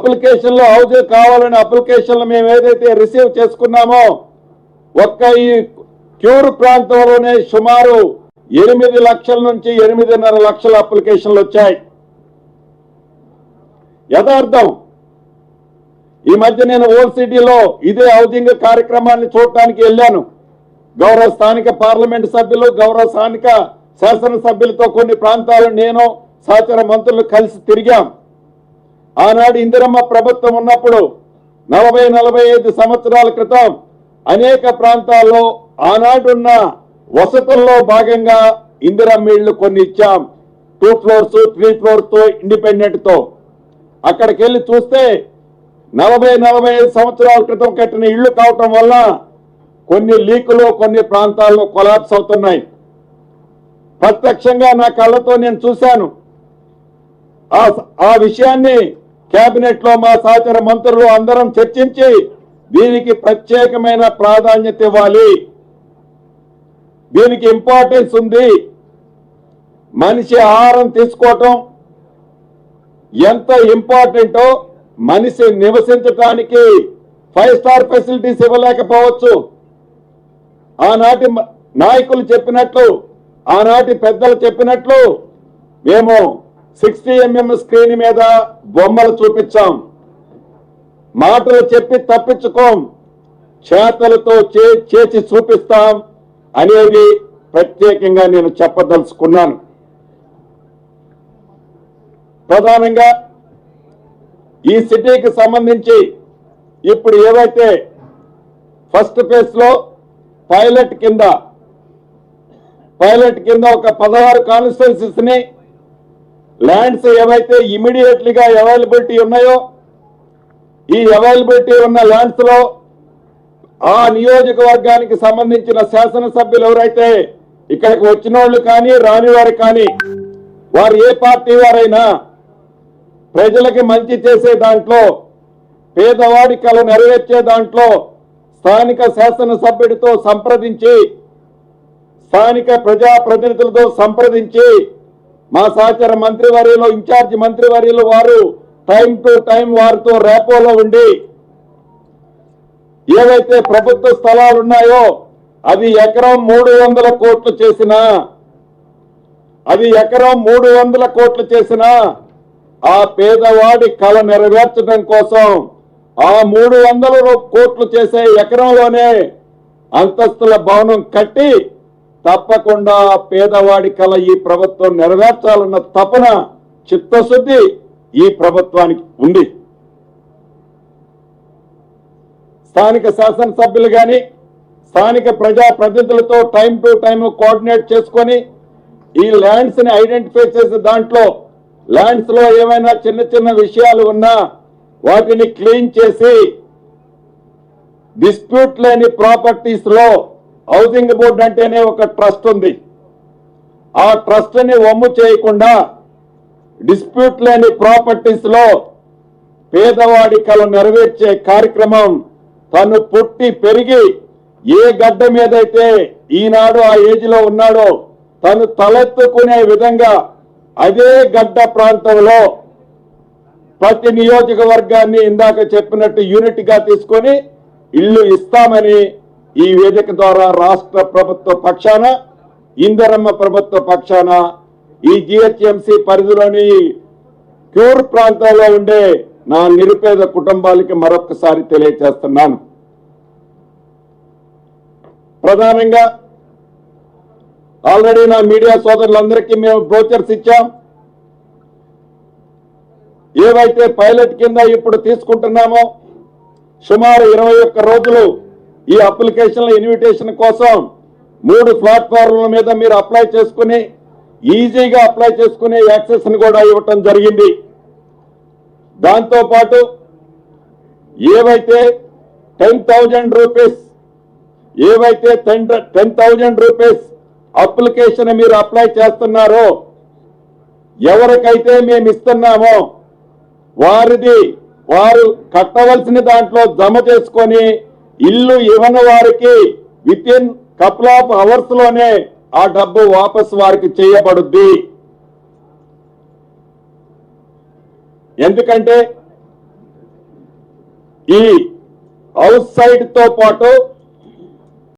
అప్లికేషన్లో హౌస్ కావాలనే అప్లికేషన్లు మేము ఏదైతే రిసీవ్ చేసుకున్నామో ఒక్క ఈ క్యూర్ ప్రాంతంలోనే సుమారు 8 లక్షల నుంచి 8.5 లక్షల అప్లికేషన్లు వచ్చాయి. యథార్థం ఈ మధ్య నేను ఓల్డ్ సిటీలో ఇదే హౌసింగ్ కార్యక్రమాన్ని చూడటానికి వెళ్ళాను. గౌరవ స్థానిక పార్లమెంట్ సభ్యులు, గౌరవ స్థానిక శాసనసభ్యులతో కొన్ని ప్రాంతాలు నేను సహచర మంత్రులు కలిసి తిరిగాం. ఆనాడు ఇందిరమ్మ ప్రభుత్వం ఉన్నప్పుడు 40-45 సంవత్సరాల క్రితం అనేక ప్రాంతాల్లో ఆనాడున్న వసతుల్లో భాగంగా ఇందిరమ్మ ఇళ్లు కొన్ని ఇచ్చాం. 2 floors 3 floors తో ఇండిపెండెంట్ తో. అక్కడికి వెళ్ళి చూస్తే 40-45 సంవత్సరాల క్రితం కట్టిన ఇళ్లు కావటం వల్ల కొన్ని లీకులు కొన్ని ప్రాంతాల్లో కొలాప్స్ అవుతున్నాయి. ప్రత్యక్షంగా నా కళ్ళతో నేను చూశాను. ఆ విషయాన్ని కేబినెట్ లో మా సహచర మంత్రులు అందరం చర్చించి దీనికి ప్రత్యేకమైన ప్రాధాన్యత ఇవ్వాలి, దీనికి ఇంపార్టెన్స్ ఉంది. మనిషి ఆహారం తీసుకోవటం ఎంత ఇంపార్టెంటో మనిషి నివసించడానికి 5 స్టార్ ఫెసిలిటీస్ ఇవ్వలేకపోవచ్చు. ఆనాటి నాయకులు చెప్పినట్లు, ఆనాటి పెద్దలు చెప్పినట్లు మేము 60 mm స్క్రీన్ మీద బొమ్మలు చూపించాం. మాటలు చెప్పి తప్పించుకోం, చేతలతో చేసి చూపిస్తాం అనేది ప్రత్యేకంగా నేను చెప్పదలుచుకున్నాను. ప్రధానంగా ఈ సిటీకి సంబంధించి ఇప్పుడు ఏవైతే ఫస్ట్ ఫేజ్ లో పైలట్ కింద ఒక 16 కాన్స్టిట్యుయెన్సీస్ ని ల్యాండ్స్ ఏవైతే ఇమీడియట్లీగా అవైలబిలిటీ ఉన్నాయో ఈ అవైలబిలిటీ ఉన్న ల్యాండ్స్ లో ఆ నియోజకవర్గానికి సంబంధించిన శాసనసభ్యులు ఎవరైతే ఇక్కడికి వచ్చిన వాళ్ళు కానీ రాని వారు కానీ వారు ఏ పార్టీ వారైనా ప్రజలకి మంచి చేసే దాంట్లో, పేదవాడి కల నెరవేర్చే దాంట్లో స్థానిక శాసనసభ్యుడితో సంప్రదించి, స్థానిక ప్రజాప్రతినిధులతో సంప్రదించి, మా సహచర మంత్రివర్యులు, ఇన్ఛార్జ్ మంత్రివర్యులు వారు టైం టు టైం వారితో రేపోలో ఉండి ఏవైతే ప్రభుత్వ స్థలాలు ఉన్నాయో అది ఎకరం 300 కోట్లు చేసినా, ఆ పేదవాడి కళ నెరవేర్చడం కోసం ఆ 300 కోట్లు చేసే ఎకరంలోనే అంతస్తుల భవనం కట్టి తప్పకుండా పేదవాడి కళ ఈ ప్రభుత్వం నెరవేర్చాలన్న తపన, చిత్తశుద్ధి ఈ ప్రభుత్వానికి ఉంది. స్థానిక శాసనసభ్యులు కానీ స్థానిక ప్రజాప్రతినిధులతో టైం టు టైం కోఆర్డినేట్ చేసుకొని ఈ ల్యాండ్స్ ని ఐడెంటిఫై చేసే దాంట్లో ల్యాండ్స్ లో ఏమైనా చిన్న చిన్న విషయాలు ఉన్నా వాటిని క్లీన్ చేసి డిస్ప్యూట్ లేని ప్రాపర్టీస్ లో హౌసింగ్ బోర్డు అంటేనే ఒక ట్రస్ట్ ఉంది. ఆ ట్రస్ట్ ని వమ్ము చేయకుండా డిస్ప్యూట్ లేని ప్రాపర్టీస్ లో పేదవాడి కళ నెరవేర్చే కార్యక్రమం తను పుట్టి పెరిగి ఏ గడ్డ మీదైతే ఈనాడు ఆ ఏజ్ లో ఉన్నాడో తను తలెత్తుకునే విధంగా అదే గడ్డ ప్రాంతంలో ప్రతి నియోజకవర్గాన్ని ఇందాక చెప్పినట్టు యూనిట్ గా తీసుకొని ఇల్లు ఇస్తామని ఈ వేదిక ద్వారా రాష్ట్ర ప్రభుత్వ పక్షాన, ఇందిరమ్మ ప్రభుత్వ పక్షాన ఈ జిహెచ్ఎంసీ పరిధిలోని క్యూర్ ప్రాంతంలో ఉండే నా నిరుపేద కుటుంబాలకి మరొకసారి తెలియజేస్తున్నాను. ప్రధానంగా ఆల్రెడీ నా మీడియా సోదరులందరికీ మేము బ్రోచర్స్ ఇచ్చాం. ఏవైతే పైలట్ కింద ఇప్పుడు తీసుకుంటున్నామో సుమారు 21 రోజులు ఈ అప్లికేషన్ల ఇన్విటేషన్ కోసం 3 ప్లాట్ఫామ్ల మీద మీరు అప్లై చేసుకుని ఈజీగా అప్లై చేసుకునే యాక్సెస్ ని కూడా ఇవ్వటం జరిగింది. దాంతో పాటు ఏవైతే 10,000 రూపీస్ 10,000 రూపీస్ అప్లికేషన్ మీరు అప్లై చేస్తున్నారో ఎవరికైతే మేము ఇస్తున్నామో వారు కట్టవలసిన దాంట్లో జమ చేసుకొని ఇల్లు ఇవ్వని వారికి with in couple of hours లోనే ఆ డబ్బు వాపసు వారికి ఈ హౌస్ సైట్ తో పాటు